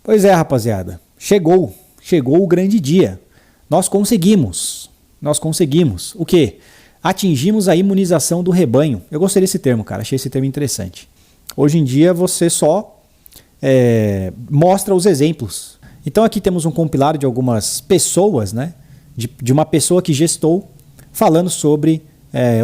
Pois é, rapaziada. Chegou o grande dia. Nós conseguimos. O quê? Atingimos a imunização do rebanho. Eu gostei desse termo, cara. Achei esse termo interessante. Hoje em dia você só mostra os exemplos. Então aqui temos um compilado de algumas pessoas, né? De uma pessoa que gestou, falando sobre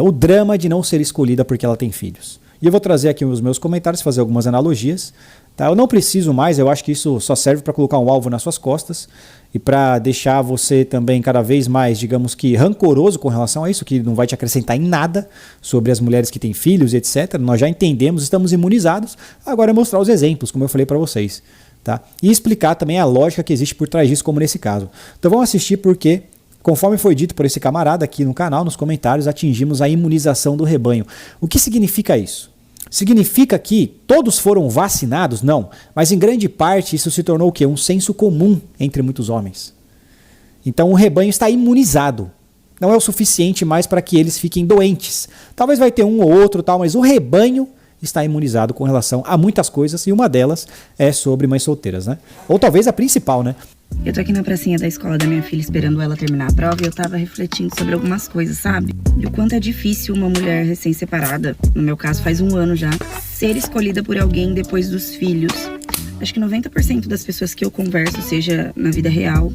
o drama de não ser escolhida porque ela tem filhos. E eu vou trazer aqui os meus comentários, fazer algumas analogias. Tá? Eu não preciso mais, eu acho que isso só serve para colocar um alvo nas suas costas e para deixar você também cada vez mais, digamos que, rancoroso com relação a isso, que não vai te acrescentar em nada sobre as mulheres que têm filhos, etc. Nós já entendemos, estamos imunizados, agora é mostrar os exemplos, como eu falei para vocês. Tá? E explicar também a lógica que existe por trás disso, como nesse caso. Então vamos assistir porque, conforme foi dito por esse camarada aqui no canal, nos comentários, atingimos a imunização do rebanho. O que significa isso? Significa que todos foram vacinados? Não. Mas em grande parte isso se tornou o quê? Um senso comum entre muitos homens. Então o rebanho está imunizado. Não é o suficiente mais para que eles fiquem doentes. Talvez vai ter um ou outro, tal, mas o rebanho está imunizado com relação a muitas coisas e uma delas é sobre mães solteiras, né? Ou talvez a principal, né? Eu tô aqui na pracinha da escola da minha filha esperando ela terminar a prova e eu tava refletindo sobre algumas coisas, sabe? E o quanto é difícil uma mulher recém-separada, no meu caso faz 1 ano já, ser escolhida por alguém depois dos filhos. Acho que 90% das pessoas que eu converso, seja na vida real,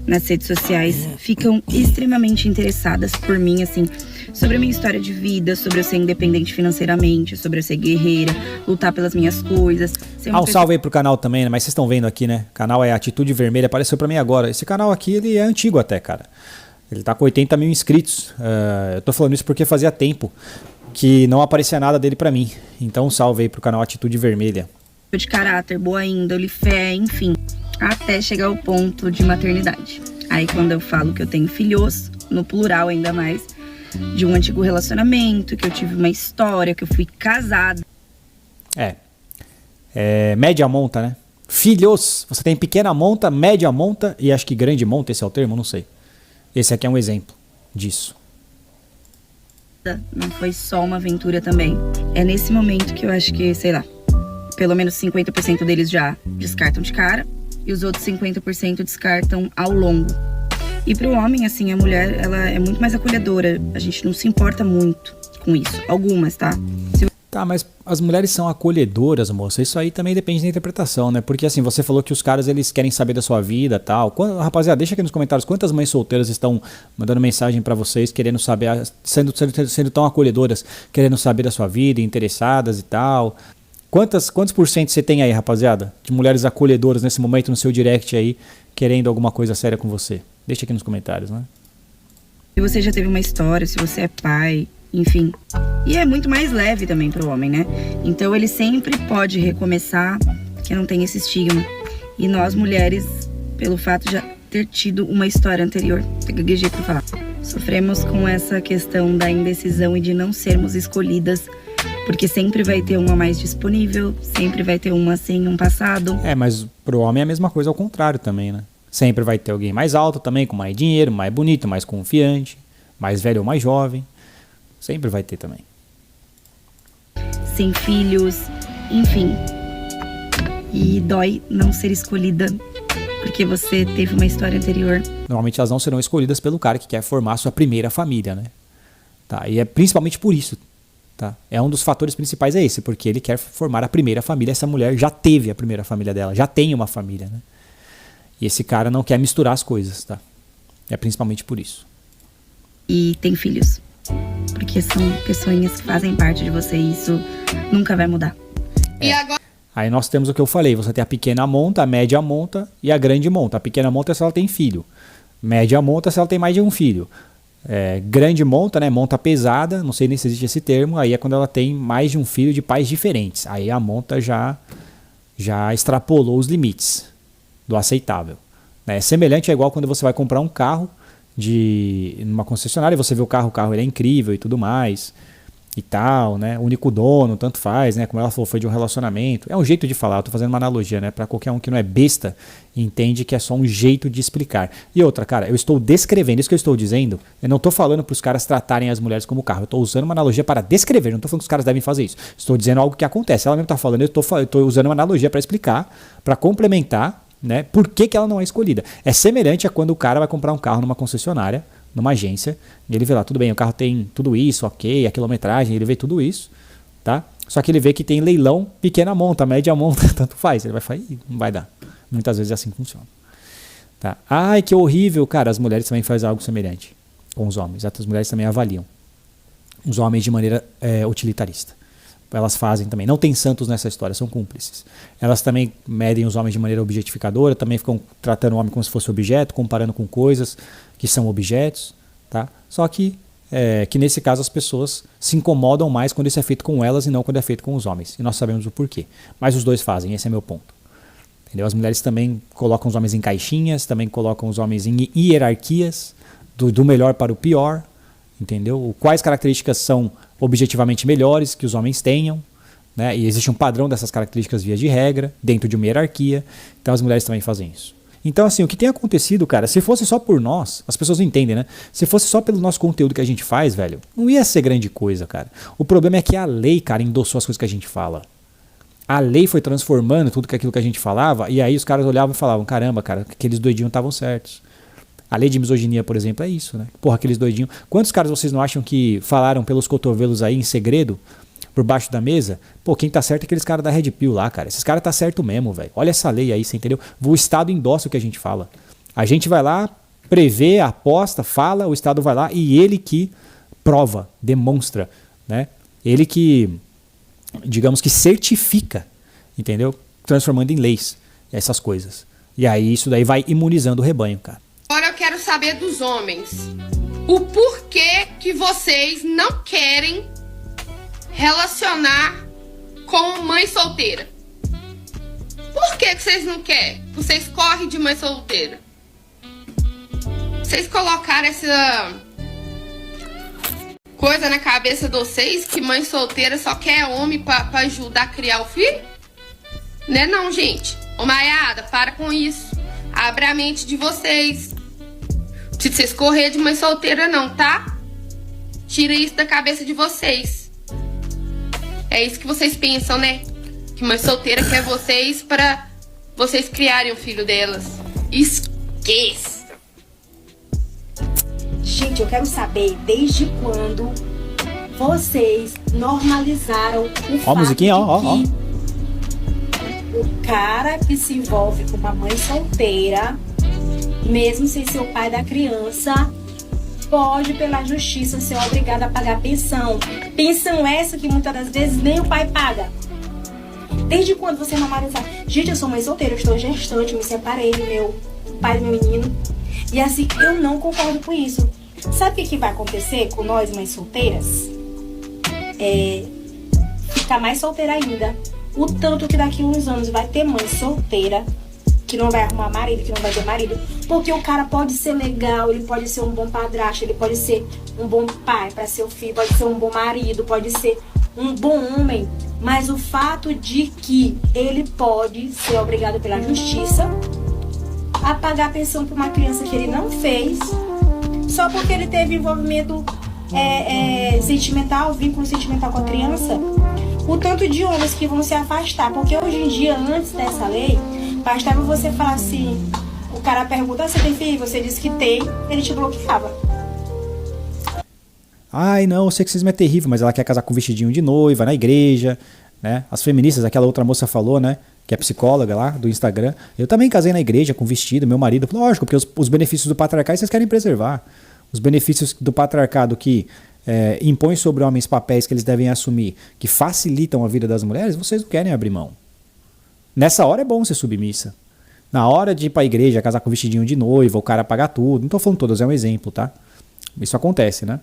nas redes sociais, ficam extremamente interessadas por mim, assim, sobre a minha história de vida, sobre eu ser independente financeiramente, sobre eu ser guerreira, lutar pelas minhas coisas. Um salve aí pro canal também, né? Mas vocês estão vendo aqui, né? O canal é Atitude Vermelha, apareceu pra mim agora. Esse canal aqui, ele é antigo até, cara. Ele tá com 80 mil inscritos. Eu tô falando isso porque fazia tempo que não aparecia nada dele pra mim. Então salve aí pro canal Atitude Vermelha. De caráter, boa índole, fé, enfim, até chegar ao ponto de maternidade. Aí quando eu falo que eu tenho filhos, no plural ainda mais, de um antigo relacionamento, que eu tive uma história, que eu fui casada. Média monta, né? Filhos, você tem pequena monta, média monta e acho que grande monta, esse é o termo, não sei. Esse aqui é um exemplo disso. Não foi só uma aventura também. É nesse momento que eu acho que, sei lá, pelo menos 50% deles já descartam de cara e os outros 50% descartam ao longo. E pro homem, assim, a mulher, ela é muito mais acolhedora. A gente não se importa muito com isso. Algumas, tá? Tá, mas as mulheres são acolhedoras, moça. Isso aí também depende da interpretação, né? Porque assim, você falou que os caras, eles querem saber da sua vida e tal. Rapaziada, deixa aqui nos comentários quantas mães solteiras estão mandando mensagem pra vocês, querendo saber, sendo tão acolhedoras, querendo saber da sua vida, interessadas e tal. Quantos por cento você tem aí, rapaziada? De mulheres acolhedoras nesse momento no seu direct aí, querendo alguma coisa séria com você? Deixa aqui nos comentários, né? Se você já teve uma história, se você é pai, enfim. E é muito mais leve também pro homem, né? Então ele sempre pode recomeçar, que não tem esse estigma. E nós mulheres, pelo fato de já ter tido uma história anterior, gaguejei pra falar, sofremos com essa questão da indecisão e de não sermos escolhidas, porque sempre vai ter uma mais disponível, sempre vai ter uma sem um passado. Mas pro homem é a mesma coisa ao contrário também, né? Sempre vai ter alguém mais alto também, com mais dinheiro, mais bonito, mais confiante, mais velho ou mais jovem. Sempre vai ter também. Sem filhos, enfim. E dói não ser escolhida porque você teve uma história anterior. Normalmente elas não serão escolhidas pelo cara que quer formar sua primeira família, né? Tá? E é principalmente por isso. Tá? É um dos fatores principais é esse, porque ele quer formar a primeira família. Essa mulher já teve a primeira família dela, já tem uma família, né? E esse cara não quer misturar as coisas, tá? É principalmente por isso. E tem filhos. Porque são pessoinhas que fazem parte de você e isso nunca vai mudar. E agora... Aí nós temos o que eu falei, você tem a pequena monta, a média monta e a grande monta. A pequena monta é se ela tem filho. Média monta é se ela tem mais de um filho. Grande monta, né? Monta pesada, não sei nem se existe esse termo, aí é quando ela tem mais de um filho de pais diferentes. Aí a monta já extrapolou os limites do aceitável. É semelhante, é igual quando você vai comprar um carro numa concessionária, você vê o carro ele é incrível e tudo mais e tal, né? Único dono, tanto faz, né? Como ela falou, foi de um relacionamento. É um jeito de falar, eu tô fazendo uma analogia, né? Para qualquer um que não é besta, entende que é só um jeito de explicar. E outra, cara, eu estou descrevendo, isso que eu estou dizendo, eu não tô falando para os caras tratarem as mulheres como carro, eu tô usando uma analogia para descrever, não tô falando que os caras devem fazer isso. Estou dizendo algo que acontece. Ela mesmo tá falando, eu tô usando uma analogia para explicar, para complementar né? Por que ela não é escolhida? É semelhante a quando o cara vai comprar um carro numa concessionária, numa agência, e ele vê lá, tudo bem, o carro tem tudo isso, ok, a quilometragem, ele vê tudo isso, tá? Só que ele vê que tem leilão, pequena monta, média monta, tanto faz. Ele vai falar, não vai dar. Muitas vezes é assim que funciona. Tá? Ai, que horrível, cara. As mulheres também fazem algo semelhante com os homens. As mulheres também avaliam os homens de maneira utilitarista. Elas fazem também. Não tem santos nessa história, são cúmplices. Elas também medem os homens de maneira objetificadora, também ficam tratando o homem como se fosse objeto, comparando com coisas que são objetos. Tá? Só que nesse caso as pessoas se incomodam mais quando isso é feito com elas e não quando é feito com os homens. E nós sabemos o porquê. Mas os dois fazem, esse é meu ponto. Entendeu? As mulheres também colocam os homens em caixinhas, também colocam os homens em hierarquias, do melhor para o pior. Entendeu? Quais características são objetivamente melhores que os homens tenham, né? E existe um padrão dessas características via de regra, dentro de uma hierarquia. Então as mulheres também fazem isso. Então, assim, o que tem acontecido, cara, se fosse só por nós, as pessoas não entendem, né? Se fosse só pelo nosso conteúdo que a gente faz, velho, não ia ser grande coisa, cara. O problema é que a lei, cara, endossou as coisas que a gente fala. A lei foi transformando tudo aquilo que a gente falava, e aí os caras olhavam e falavam, caramba, cara, aqueles doidinhos estavam certos. A lei de misoginia, por exemplo, é isso, né? Porra, aqueles doidinhos. Quantos caras vocês não acham que falaram pelos cotovelos aí em segredo, por baixo da mesa? Pô, quem tá certo é aqueles caras da Red Pill lá, cara. Esses caras tá certo mesmo, velho. Olha essa lei aí, você entendeu? O Estado endossa o que a gente fala. A gente vai lá, prevê, aposta, fala, o Estado vai lá e ele que prova, demonstra, né? Ele que, digamos que certifica, entendeu? Transformando em leis essas coisas. E aí isso daí vai imunizando o rebanho, cara. Agora eu quero saber dos homens. O porquê que vocês não querem relacionar com mãe solteira? Por que vocês não querem? Vocês correm de mãe solteira. Vocês colocaram essa coisa na cabeça de vocês que mãe solteira só quer homem pra ajudar a criar o filho? Né não, gente? Ô Maiada, para com isso. Abra a mente de vocês. Não precisa vocês correr de mãe solteira não, tá? Tira isso da cabeça de vocês. É isso que vocês pensam, né? Que mãe solteira quer vocês para vocês criarem o filho delas. Esqueça! Gente, eu quero saber desde quando vocês normalizaram o fato musiquinha, de que o cara que se envolve com uma mãe solteira, mesmo sem ser o pai da criança, pode, pela justiça, ser obrigado a pagar pensão. Pensão essa que muitas das vezes nem o pai paga. Desde quando você normalizar? Gente, eu sou mãe solteira, eu estou gestante, eu me separei do meu pai do meu menino. E assim, eu não concordo com isso. Sabe o que vai acontecer com nós, mães solteiras? Ficar mais solteira ainda. O tanto que daqui a uns anos vai ter mãe solteira que não vai arrumar marido, que não vai ter marido. Porque o cara pode ser legal, ele pode ser um bom padrasto, ele pode ser um bom pai para seu filho, pode ser um bom marido, pode ser um bom homem. Mas o fato de que ele pode ser obrigado pela justiça a pagar a pensão para uma criança que ele não fez, só porque ele teve envolvimento sentimental, vínculo sentimental com a criança. O tanto de homens que vão se afastar, porque hoje em dia, antes dessa lei, bastava você falar assim, o cara pergunta, você tem filho? Você disse que tem, ele te bloqueava. Ai, não, o sexismo é terrível, mas ela quer casar com vestidinho de noiva, na igreja, né? As feministas, aquela outra moça falou, né? Que é psicóloga lá, do Instagram. Eu também casei na igreja com vestido, meu marido. Lógico, porque os benefícios do patriarcado vocês querem preservar. Os benefícios do patriarcado que impõe sobre homens papéis que eles devem assumir, que facilitam a vida das mulheres, vocês não querem abrir mão. Nessa hora é bom ser submissa. Na hora de ir pra igreja, casar com vestidinho de noiva, o cara pagar tudo. Não tô falando todas, é um exemplo, tá? Isso acontece, né?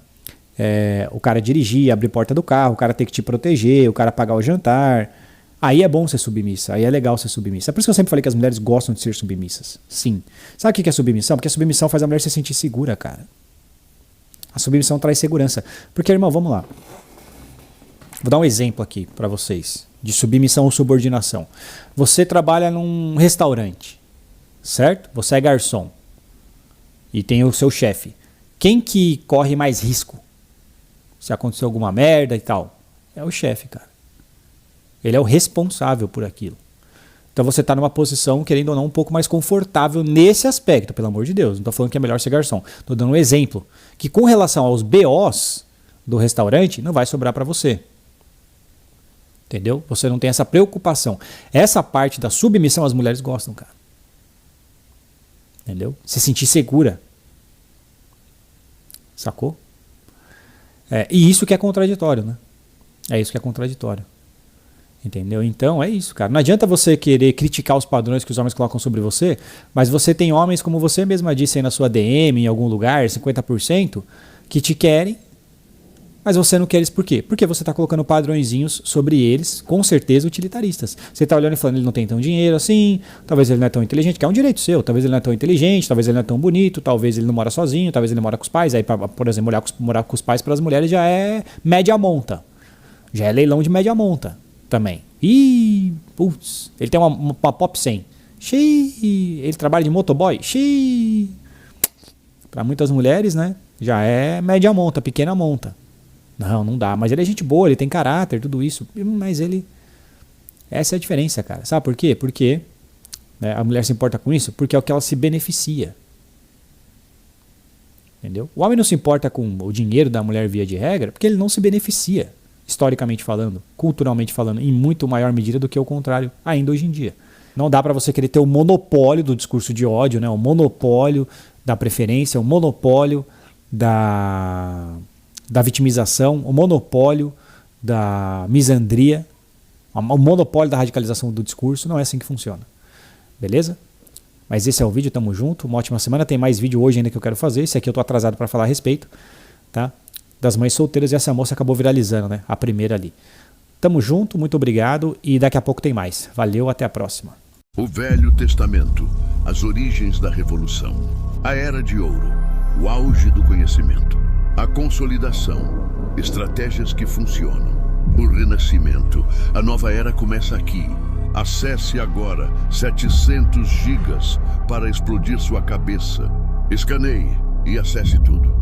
O cara dirigir, abrir porta do carro, o cara ter que te proteger, o cara pagar o jantar. Aí é bom ser submissa, aí é legal ser submissa. É por isso que eu sempre falei que as mulheres gostam de ser submissas. Sim. Sabe o que é submissão? Porque a submissão faz a mulher se sentir segura, cara. A submissão traz segurança. Porque, irmão, vamos lá. Vou dar um exemplo aqui pra vocês de submissão ou subordinação. Você trabalha num restaurante, certo? Você é garçom e tem o seu chefe. Quem que corre mais risco se acontecer alguma merda e tal? É o chefe, cara. Ele é o responsável por aquilo. Então você está numa posição, querendo ou não, um pouco mais confortável nesse aspecto, pelo amor de Deus. Não estou falando que é melhor ser garçom. Estou dando um exemplo. Que com relação aos BOs do restaurante, não vai sobrar para você. Entendeu? Você não tem essa preocupação. Essa parte da submissão as mulheres gostam, cara. Entendeu? Se sentir segura. Sacou? E isso que é contraditório, né? É isso que é contraditório. Entendeu? Então é isso, cara. Não adianta você querer criticar os padrões que os homens colocam sobre você, mas você tem homens, como você mesma disse aí na sua DM, em algum lugar, 50%, que te querem, mas você não quer eles por quê? Porque você está colocando padrõezinhos sobre eles, com certeza utilitaristas. Você está olhando e falando, ele não tem tão dinheiro assim, talvez ele não é tão inteligente, que é um direito seu, talvez ele não é tão inteligente, talvez ele não é tão bonito, talvez ele não mora sozinho, talvez ele mora com os pais. Aí, por exemplo, morar com os pais para as mulheres já é média monta. Já é leilão de média monta também. Ih, putz, ele tem uma Pop 100. Xiii, ele trabalha de motoboy. Xiii. Para muitas mulheres, né, já é média monta, pequena monta. Não dá. Mas ele é gente boa, ele tem caráter, tudo isso. Mas ele... Essa é a diferença, cara. Sabe por quê? Porque né, a mulher se importa com isso porque é o que ela se beneficia. Entendeu? O homem não se importa com o dinheiro da mulher via de regra porque ele não se beneficia. Historicamente falando, culturalmente falando, em muito maior medida do que o contrário, ainda hoje em dia. Não dá para você querer ter o monopólio do discurso de ódio, né? O monopólio da preferência, o monopólio da vitimização, o monopólio da misandria, o monopólio da radicalização do discurso. Não é assim que funciona. Beleza? Mas esse é o vídeo, tamo junto, uma ótima semana. Tem mais vídeo hoje ainda que eu quero fazer. Esse aqui eu tô atrasado para falar a respeito, tá? Das mães solteiras, e essa moça acabou viralizando, né? A primeira ali. Tamo junto, muito obrigado e daqui a pouco tem mais. Valeu, até a próxima. O Velho Testamento, as origens da Revolução, a Era de Ouro, o auge do conhecimento, a consolidação, estratégias que funcionam, o Renascimento, a nova era começa aqui. Acesse agora 700 gigas para explodir sua cabeça. Escaneie e acesse tudo.